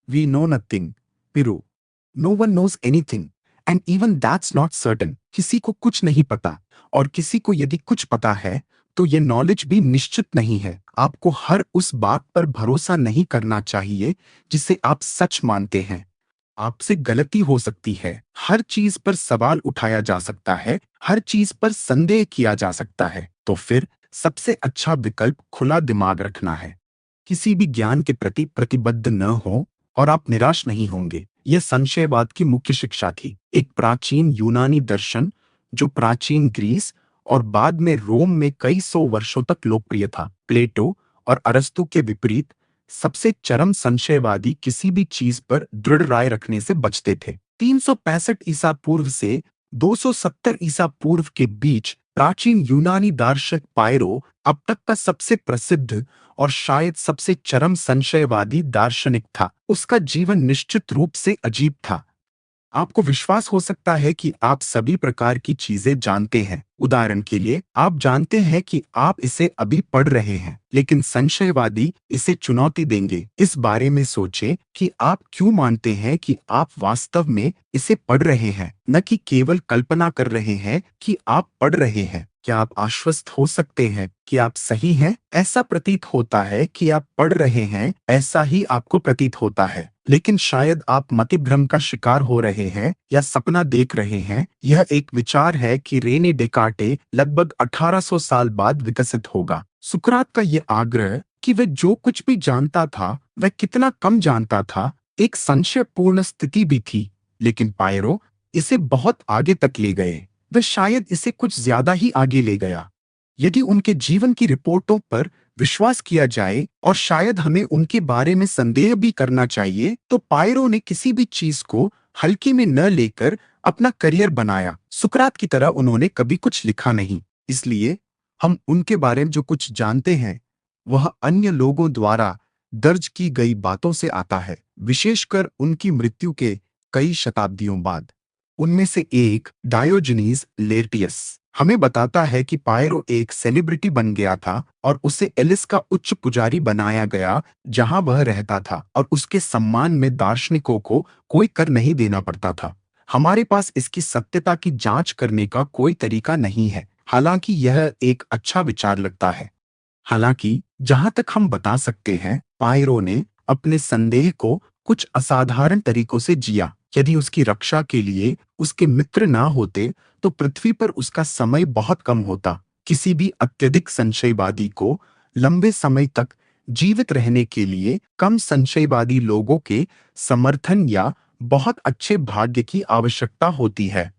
We know nothing, पिरो। No one knows anything and even that's not certain. किसी को कुछ नहीं पता, और किसी को यदि कुछ पता है तो ये नॉलेज भी निश्चित नहीं है। आपको हर उस बात पर भरोसा नहीं करना चाहिए जिसे आप सच मानते हैं। आपसे गलती हो सकती है, हर चीज पर सवाल उठाया जा सकता है, हर चीज पर संदेह किया जा सकता है। तो फिर सबसे अच्छा विकल्प खुला दिमाग रखना है। किसी भी ज्ञान के प्रति प्रतिबद्ध न हो और आप निराश नहीं होंगे। यह संशयवाद की मुख्य शिक्षा थी, एक प्राचीन यूनानी दर्शन जो प्राचीन ग्रीस और बाद में रोम में कई सौ वर्षों तक लोकप्रिय था। प्लेटो और अरस्तु के विपरीत सबसे चरम संशयवादी किसी भी चीज पर दृढ़ राय रखने से बचते थे। 365 ईसा पूर्व से 270 ईसा पूर्व के बीच प्राचीन यूनानी दार्शनिक पायरो अब तक का सबसे प्रसिद्ध और शायद सबसे चरम संशयवादी दार्शनिक था। उसका जीवन निश्चित रूप से अजीब था। आपको विश्वास हो सकता है कि आप सभी प्रकार की चीजें जानते हैं। उदाहरण के लिए, आप जानते हैं कि आप इसे अभी पढ़ रहे हैं, लेकिन संशयवादी इसे चुनौती देंगे। इस बारे में सोचें कि आप क्यों मानते हैं कि आप वास्तव में इसे पढ़ रहे हैं, न कि केवल कल्पना कर रहे हैं कि आप पढ़ रहे हैं। क्या आप आश्वस्त हो सकते हैं कि आप सही हैं? ऐसा प्रतीत होता है कि आप पढ़ रहे हैं, ऐसा ही आपको प्रतीत होता है, लेकिन शायद आप मतिभ्रम का शिकार हो रहे हैं या सपना देख रहे हैं। यह एक विचार है कि रेने डेकार्टे लगभग 1800 साल बाद विकसित होगा। सुकरात का यह आग्रह कि वह जो कुछ भी जानता था वह कितना कम जानता था, एक संशयपूर्ण स्थिति भी थी, लेकिन पायरो इसे बहुत आगे तक ले गए। वह शायद इसे कुछ ज्यादा ही आगे ले गया। यदि उनके जीवन की रिपोर्टों पर विश्वास किया जाए, और शायद हमें उनके बारे में संदेह भी करना चाहिए, तो पायरो ने किसी भी चीज को हल्के में न लेकर अपना करियर बनाया। सुकरात की तरह उन्होंने कभी कुछ लिखा नहीं, इसलिए हम उनके बारे में जो कुछ जानते हैं वह अन्य लोगों द्वारा दर्ज की गई बातों से आता है, विशेषकर उनकी मृत्यु के कई शताब्दियों बाद। उनमें से एक, डायोजनीज लेर्टियस, हमें बताता है कि पायरो एक सेलिब्रिटी बन गया था और उसे एलिस का उच्च पुजारी बनाया गया जहां वह रहता था, और उसके सम्मान में दार्शनिकों को कोई कर नहीं देना पड़ता था। हमारे पास इसकी सत्यता की जांच करने का कोई तरीका नहीं है, हालांकि यह एक अच्छा विचार लगता है। हालांकि जहां तक हम बता सकते हैं, पायरो ने अपने संदेह को कुछ असाधारण तरीकों से जिया। यदि उसकी रक्षा के लिए उसके मित्र ना होते तो पृथ्वी पर उसका समय बहुत कम होता। किसी भी अत्यधिक संशयवादी को लंबे समय तक जीवित रहने के लिए कम संशयवादी लोगों के समर्थन या बहुत अच्छे भाग्य की आवश्यकता होती है।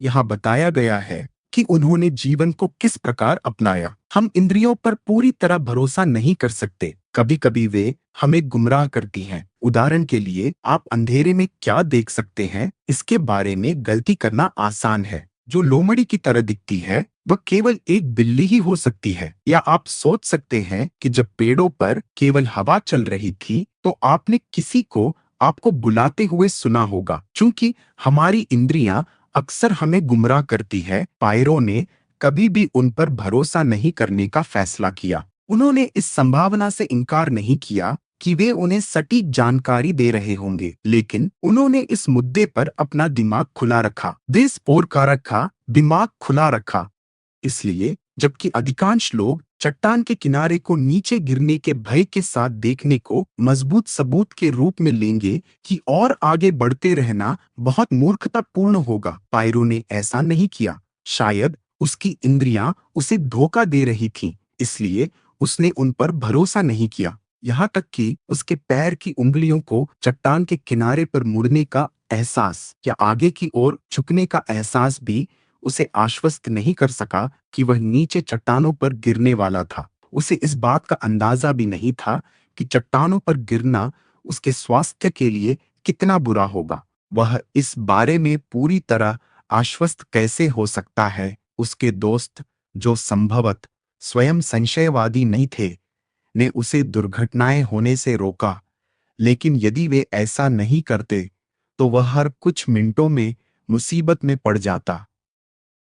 यहाँ बताया गया है कि उन्होंने जीवन को किस प्रकार अपनाया। हम इंद्रियों पर पूरी तरह भरोसा नहीं कर सकते। कभी कभी वे हमें गुमराह करती हैं। उदाहरण के लिए, आप अंधेरे में क्या देख सकते हैं, इसके बारे में गलती करना आसान है। जो लोमड़ी की तरह दिखती है वह केवल एक बिल्ली ही हो सकती है। या आप सोच सकते हैं कि जब पेड़ों पर केवल हवा चल रही थी तो आपने किसी को आपको बुलाते हुए सुना होगा। चूंकि हमारी इंद्रियां अक्सर हमें गुमराह करती है, पायरो ने कभी भी उन पर भरोसा नहीं करने का फैसला किया। उन्होंने इस संभावना से इनकार नहीं किया कि वे उन्हें सटीक जानकारी दे रहे होंगे, लेकिन उन्होंने इस मुद्दे पर अपना दिमाग खुला रखा। दिसपोर का रखा, दिमाग खुला रखा। इसलिए जबकि अधिकांश लोग चट्टान के किनारे को नीचे गिरने के भय के साथ देखने को मजबूत सबूत के रूप में लेंगे कि और आगे बढ़ते रहना बहुत मूर्खतापूर्ण होगा, पायरो ने ऐसा नहीं किया। शायद उसकी इंद्रियां उसे धोखा दे रही थीं, इसलिए उसने उन पर भरोसा नहीं किया। यहाँ तक कि उसके पैर की उंगलियों को चट्टान के किनारे पर मुड़ने का एहसास या आगे की ओर झुकने का एहसास भी उसे आश्वस्त नहीं कर सका कि वह नीचे चट्टानों पर गिरने वाला था। उसे इस बात का अंदाजा भी नहीं था कि चट्टानों पर गिरना उसके स्वास्थ्य के लिए कितना बुरा होगा। वह इस बारे में पूरी तरह आश्वस्त कैसे हो सकता है? उसके दोस्त, जो संभवतः स्वयं संशयवादी नहीं थे, ने उसे दुर्घटनाएं होने से रोका, लेकिन यदि वे ऐसा नहीं करते तो वह हर कुछ मिनटों में मुसीबत में पड़ जाता।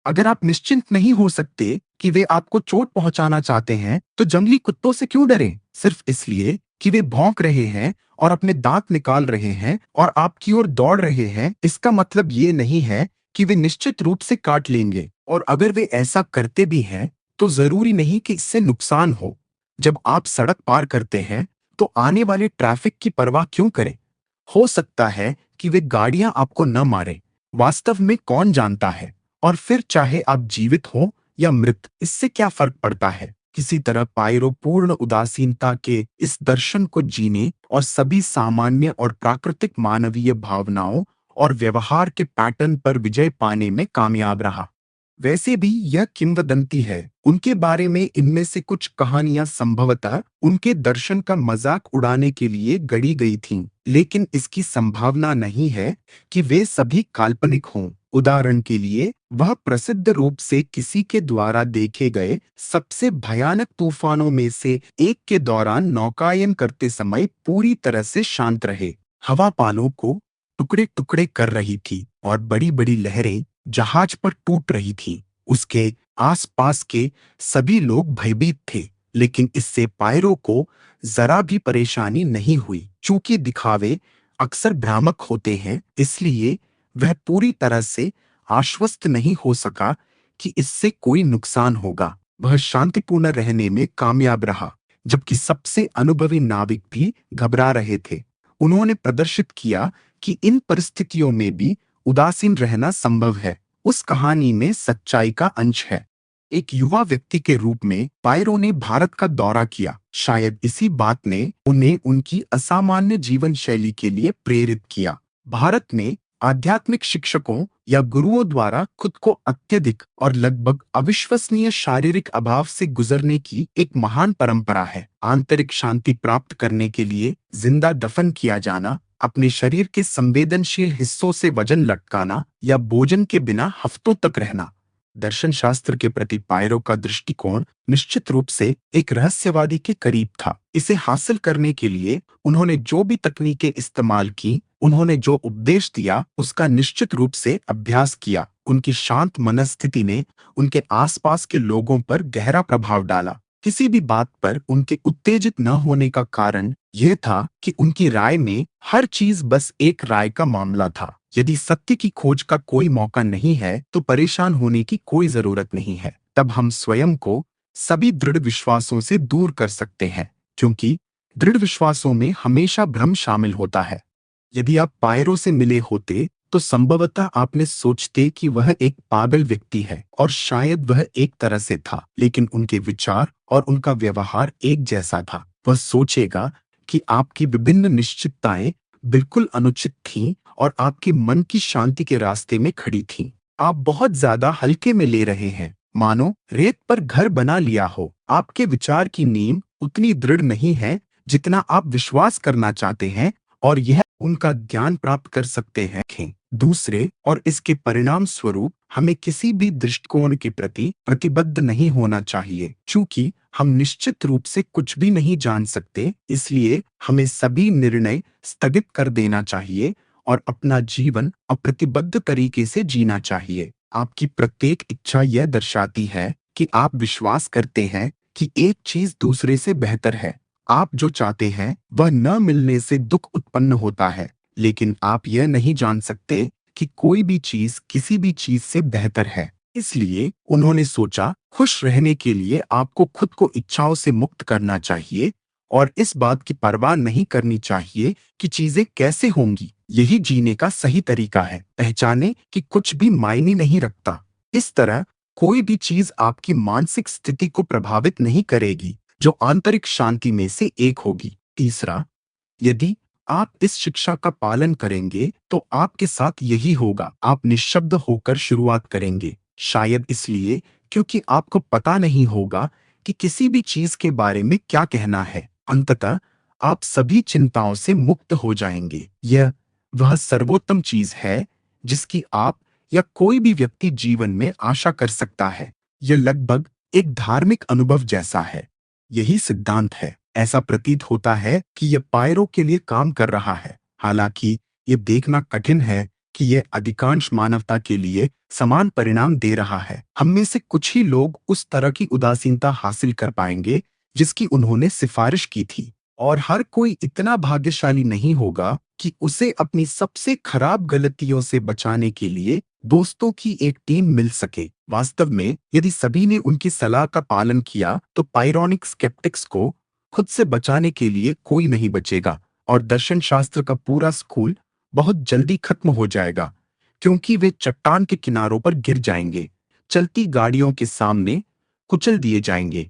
अगर आप निश्चिंत नहीं हो सकते कि वे आपको चोट पहुंचाना चाहते हैं, तो जंगली कुत्तों से क्यों डरें? सिर्फ इसलिए कि वे भौंक रहे हैं और अपने दांत निकाल रहे हैं और आपकी ओर दौड़ रहे हैं, इसका मतलब ये नहीं है कि वे निश्चित रूप से काट लेंगे। और अगर वे ऐसा करते भी हैं, तो जरूरी नहीं कि इससे नुकसान हो। जब आप सड़क पार करते हैं, तो आने वाले ट्रैफिक की परवाह क्यों करें? हो सकता है कि वे गाड़ियां आपको न मारें। वास्तव में कौन जानता है? और फिर चाहे आप जीवित हो या मृत, इससे क्या फर्क पड़ता है? किसी तरह पायरो पूर्ण उदासीनता के इस दर्शन को जीने और सभी सामान्य और प्राकृतिक मानवीय भावनाओं और व्यवहार के पैटर्न पर विजय पाने में कामयाब रहा। वैसे भी यह किंवदंती है। उनके बारे में इनमें से कुछ कहानियां संभवतः उनके दर्शन का मजाक उड़ाने के लिए गढ़ी गई थीं, लेकिन इसकी संभावना नहीं है कि वे सभी काल्पनिक हों। उदाहरण के लिए, वह प्रसिद्ध रूप से किसी के द्वारा देखे गए सबसे भयानक तूफानों में से एक के दौरान नौकायन करते समय पूरी तरह से शांत रहे। हवा पालों को टुकड़े टुकड़े कर रही थी और बड़ी बड़ी लहरें जहाज पर टूट रही थीं। उसके आसपास के सभी लोग भयभीत थे, लेकिन इससे पायरो को जरा भी परेशानी नहीं हुई। चूंकि दिखावे अक्सर भ्रामक होते हैं, इसलिए वह पूरी तरह से आश्वस्त नहीं हो सका कि इससे कोई नुकसान होगा। वह शांतिपूर्ण रहने में कामयाब रहा, जबकि सबसे अनुभवी नाविक भी घबरा रहे थे। उन्होंने प्रदर्शित किया कि इन परिस्थितियों में भी उदासीन रहना संभव है। उस कहानी में सच्चाई का अंश है। एक युवा व्यक्ति के रूप में पायरो ने भारत का दौरा किया। शायद इसी बात ने उन्हें उनकी असामान्य जीवन शैली के लिए प्रेरित किया। भारत में आध्यात्मिक शिक्षकों या गुरुओं द्वारा खुद को अत्यधिक और लगभग अविश्वसनीय शारीरिक अभाव से गुजरने की एक महान परंपरा है। आंतरिक शांति प्राप्त करने के लिए जिंदा दफन किया जाना, अपने शरीर के संवेदनशील हिस्सों से वजन लटकाना या भोजन के बिना हफ्तों तक रहना। दर्शन शास्त्र के प्रति पायरो का दृष्टिकोण निश्चित रूप से एक रहस्यवादी के करीब था। इसे हासिल करने के लिए उन्होंने जो भी तकनीकें इस्तेमाल की, उन्होंने जो उपदेश दिया, उसका निश्चित रूप से अभ्यास किया। उनकी शांत मनस्थिति ने उनके आसपास के लोगों पर गहरा प्रभाव डाला। किसी भी बात पर उनके उत्तेजित न होने का कारण यह था कि उनकी राय में हर चीज बस एक राय का मामला था। यदि सत्य की खोज का कोई मौका नहीं है, तो परेशान होने की कोई जरूरत नहीं है। तब हम स्वयं को सभी दृढ़ विश्वासों से दूर कर सकते हैं, क्योंकि दृढ़ विश्वासों में हमेशा भ्रम शामिल होता है। यदि आप पायरो से मिले होते, तो संभवतः आपने सोचते कि वह एक पागल व्यक्ति है, और शायद वह एक तरह से था, लेकिन उनके विचार और उनका व्यवहार एक जैसा था। वह सोचेगा कि आपकी विभिन्न निश्चितताएं बिल्कुल अनुचित थीं और आपके मन की शांति के रास्ते में खड़ी थीं। आप बहुत ज्यादा हल्के में ले रहे हैं, मानो रेत पर घर बना लिया हो। आपके विचार की नींव उतनी दृढ़ नहीं है जितना आप विश्वास करना चाहते हैं, और यह उनका ज्ञान प्राप्त कर सकते हैं। दूसरे और इसके परिणाम स्वरूप हमें किसी भी दृष्टिकोण के प्रति प्रतिबद्ध नहीं होना चाहिए। चूंकि हम निश्चित रूप से कुछ भी नहीं जान सकते, इसलिए हमें सभी निर्णय स्थगित कर देना चाहिए और अपना जीवन अप्रतिबद्ध तरीके से जीना चाहिए। आपकी प्रत्येक इच्छा यह दर्शाती है कि आप विश्वास करते हैं कि एक चीज दूसरे से बेहतर है। आप जो चाहते हैं वह न मिलने से दुख उत्पन्न होता है, लेकिन आप यह नहीं जान सकते कि कोई भी चीज किसी भी चीज से बेहतर है। इसलिए उन्होंने सोचा, खुश रहने के लिए आपको खुद को इच्छाओं से मुक्त करना चाहिए और इस बात की परवाह नहीं करनी चाहिए कि चीजें कैसे होंगी। यही जीने का सही तरीका है। पहचाने कि कुछ भी मायने नहीं रखता। इस तरह कोई भी चीज आपकी मानसिक स्थिति को प्रभावित नहीं करेगी, जो आंतरिक शांति में से एक होगी। तीसरा, यदि आप इस शिक्षा का पालन करेंगे, तो आपके साथ यही होगा। आप निःशब्द होकर शुरुआत करेंगे, शायद इसलिए क्योंकि आपको पता नहीं होगा कि किसी भी चीज के बारे में क्या कहना है। अंततः आप सभी चिंताओं से मुक्त हो जाएंगे। यह वह सर्वोत्तम चीज है जिसकी आप या कोई भी व्यक्ति जीवन में आशा कर सकता है। यह लगभग एक धार्मिक अनुभव जैसा है। यही सिद्धांत है। ऐसा प्रतीत होता है कि यह पायरो के लिए काम कर रहा है, हालांकि यह देखना कठिन है कि यह अधिकांश मानवता के लिए समान परिणाम दे रहा है। हम में से कुछ ही लोग उस तरह की उदासीनता हासिल कर पाएंगे जिसकी उन्होंने सिफारिश की थी। और हर कोई इतना भाग्यशाली नहीं होगा कि उसे अपनी सबसे खराब गलतियों से बचाने के लिए दोस्तों की एक टीम मिल सके। वास्तव में यदि सभी ने उनकी सलाह का पालन किया तो पायरोनिक स्केप्टिक्स को खुद से बचाने के लिए कोई नहीं बचेगा और दर्शन शास्त्र का पूरा स्कूल बहुत जल्दी खत्म हो जाएगा, क्योंकि वे चट्टान के किनारों पर गिर जाएंगे, चलती गाड़ियों के सामने कुचल दिए जाएंगे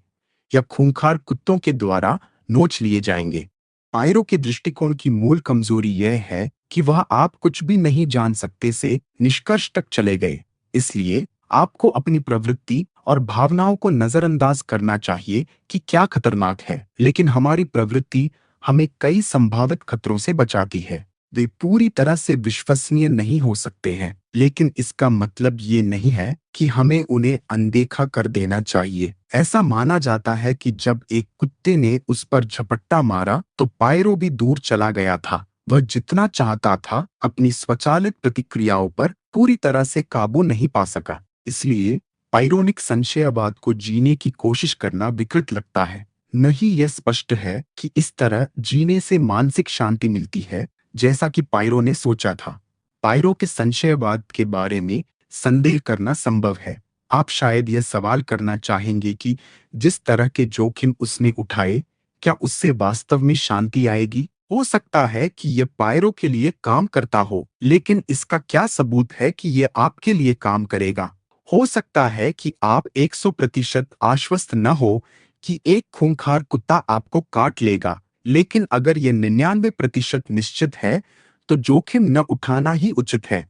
या खूंखार कुत्तों के द्वारा नोच लिए जाएंगे। पायरो के दृष्टिकोण की मूल कमजोरी यह है कि वह आप कुछ भी नहीं जान सकते से निष्कर्ष तक चले गए। इसलिए आपको अपनी प्रवृत्ति और भावनाओं को नजरअंदाज करना चाहिए कि क्या खतरनाक है, लेकिन हमारी प्रवृत्ति हमें कई संभावित खतरों से बचाती है। वे पूरी तरह से विश्वसनीय नहीं हो सकते हैं, लेकिन इसका मतलब ये नहीं है कि हमें उन्हें अनदेखा कर देना चाहिए। ऐसा माना जाता है कि जब एक कुत्ते ने उस पर झपट्टा मारा तो पायरो भी दूर चला गया था। वह जितना चाहता था अपनी स्वचालित प्रतिक्रियाओं पर पूरी तरह से काबू नहीं पा सका। इसलिए पायरोनिक संशयवाद को जीने की कोशिश करना विकृत लगता है। नहीं, यह स्पष्ट है कि इस तरह जीने से मानसिक शांति मिलती है, जैसा कि पायरो ने सोचा था। पायरो के संशयवाद के बारे में संदेह करना संभव है। आप शायद यह सवाल करना चाहेंगे कि जिस तरह के जोखिम उसने उठाए, क्या उससे वास्तव में शांति आएगी? हो सकता है कि यह पायरो के लिए काम करता हो, लेकिन इसका क्या सबूत है कि यह आपके लिए काम करेगा? हो सकता है कि आप 100% आश्वस्त न हो कि एक खूंखार कुत्ता आपको काट लेगा, लेकिन अगर यह 99% निश्चित है, तो जोखिम न उठाना ही उचित है।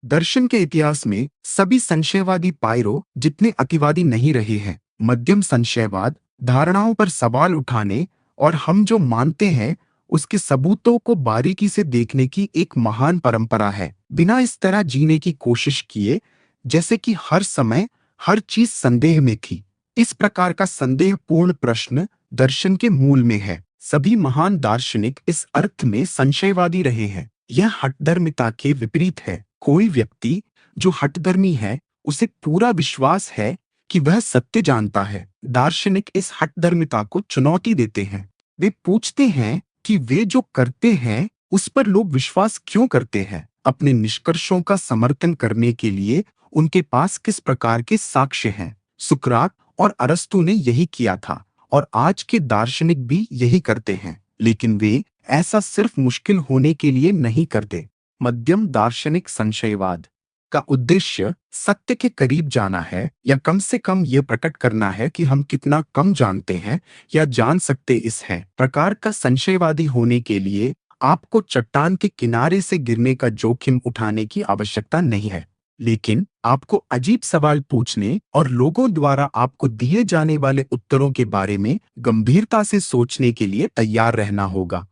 दर्शन के इतिहास में सभी संशयवादी पायरो जितने अतिवादी नहीं रहे हैं। मध्यम संशयवाद धारणाओं पर सवाल उठाने और हम जो मानते हैं उसके सबूतों को बारीकी से देखने की एक महान परंपरा है, बिना इस तरह जीने की कोशिश किए जैसे कि हर समय हर चीज संदेह में थी। इस प्रकार का संदेहपूर्ण प्रश्न दर्शन के मूल में है। सभी महान दार्शनिक इस अर्थ में संशयवादी रहे हैं। यह हठधर्मिता के विपरीत है। कोई व्यक्ति जो हठधर्मी है उसे पूरा विश्वास है कि वह सत्य जानता है। दार्शनिक इस हठधर्मिता को चुनौती देते हैं। वे पूछते हैं कि वे जो करते हैं उस पर लोग विश्वास क्यों करते हैं। अपने निष्कर्षों का समर्थन करने के लिए उनके पास किस प्रकार के साक्ष्य हैं। सुकरात और अरस्तु ने यही किया था और आज के दार्शनिक भी यही करते हैं, लेकिन वे ऐसा सिर्फ मुश्किल होने के लिए नहीं करते। मध्यम दार्शनिक संशयवाद का उद्देश्य सत्य के करीब जाना है, या कम से कम यह प्रकट करना है कि हम कितना कम जानते हैं या जान सकते इस है प्रकार का संशयवादी होने के लिए आपको चट्टान के किनारे से गिरने का जोखिम उठाने की आवश्यकता नहीं है, लेकिन आपको अजीब सवाल पूछने और लोगों द्वारा आपको दिए जाने वाले उत्तरों के बारे में गंभीरता से सोचने के लिए तैयार रहना होगा।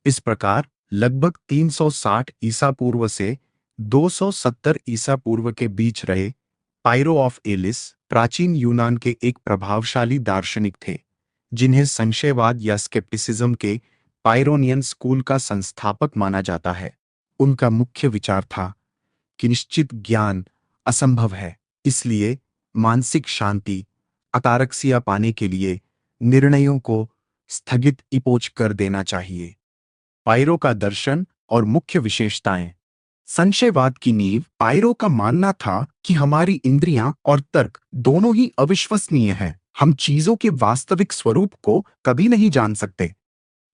इस प्रकार लगभग 360 ईसा पूर्व से 270 ईसा पूर्व के बीच रहे पायरो ऑफ एलिस प्राचीन यूनान के एक प्रभावशाली दार्शनिक थे, जिन्हें संशयवाद या स्केप्टिसिज्म के पायरोनियन स्कूल का संस्थापक माना जाता है। उनका मुख्य विचार था कि निश्चित ज्ञान असंभव है, इसलिए मानसिक शांति अतारक्सिया पाने के लिए निर्णयों को स्थगित इपोच कर देना चाहिए। पायरो का दर्शन और मुख्य विशेषताएं। संशयवाद की नींव पायरो का मानना था कि हमारी इंद्रियां और तर्क दोनों ही अविश्वसनीय हैं। हम चीजों के वास्तविक स्वरूप को कभी नहीं जान सकते।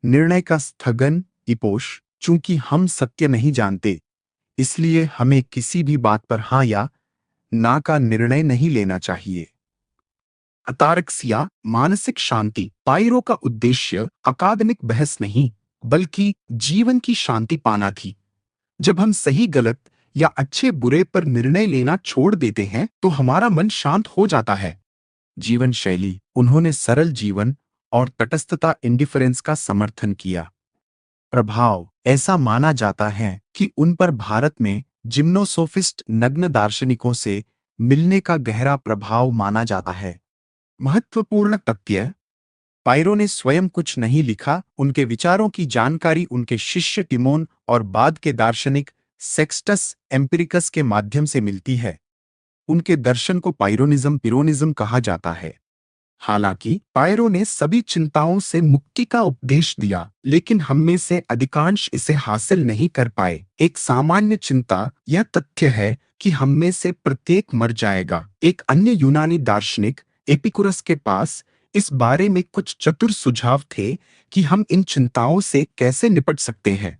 निर्णय का स्थगन इपोश। चूंकि हम सत्य नहीं जानते, इसलिए हमें किसी भी बात पर हाँ या ना का निर्णय नहीं लेना चाहिए। अतारक्सिया मानसिक शांति। पायरो का उद्देश्य अकादमिक बहस नहीं, बल्कि जीवन की शांति पाना थी। जब हम सही गलत या अच्छे बुरे पर निर्णय लेना छोड़ देते हैं तो हमारा मन शांत हो जाता है। जीवन शैली। उन्होंने सरल जीवन और तटस्थता इंडिफरेंस का समर्थन किया। प्रभाव। ऐसा माना जाता है कि उन पर भारत में जिम्नोसोफिस्ट नग्न दार्शनिकों से मिलने का गहरा प्रभाव माना जाता है। महत्वपूर्ण तथ्य। पायरो ने स्वयं कुछ नहीं लिखा। उनके विचारों की जानकारी उनके शिष्य टिमोन और बाद के दार्शनिक सेक्सटस एम्पिरिकस के माध्यम से मिलती है। उनके दर्शन को पायरोनिज्म पिरोनिज्म कहा जाता है। हालांकि पायरो ने सभी चिंताओं से मुक्ति का उपदेश दिया, लेकिन हम में से अधिकांश इसे हासिल नहीं कर पाए। एक सामान्य चिंता यह तथ्य है कि हम में से प्रत्येक मर जाएगा। एक अन्य यूनानी दार्शनिक एपिकुरस के पास इस बारे में कुछ चतुर सुझाव थे कि हम इन चिंताओं से कैसे निपट सकते हैं।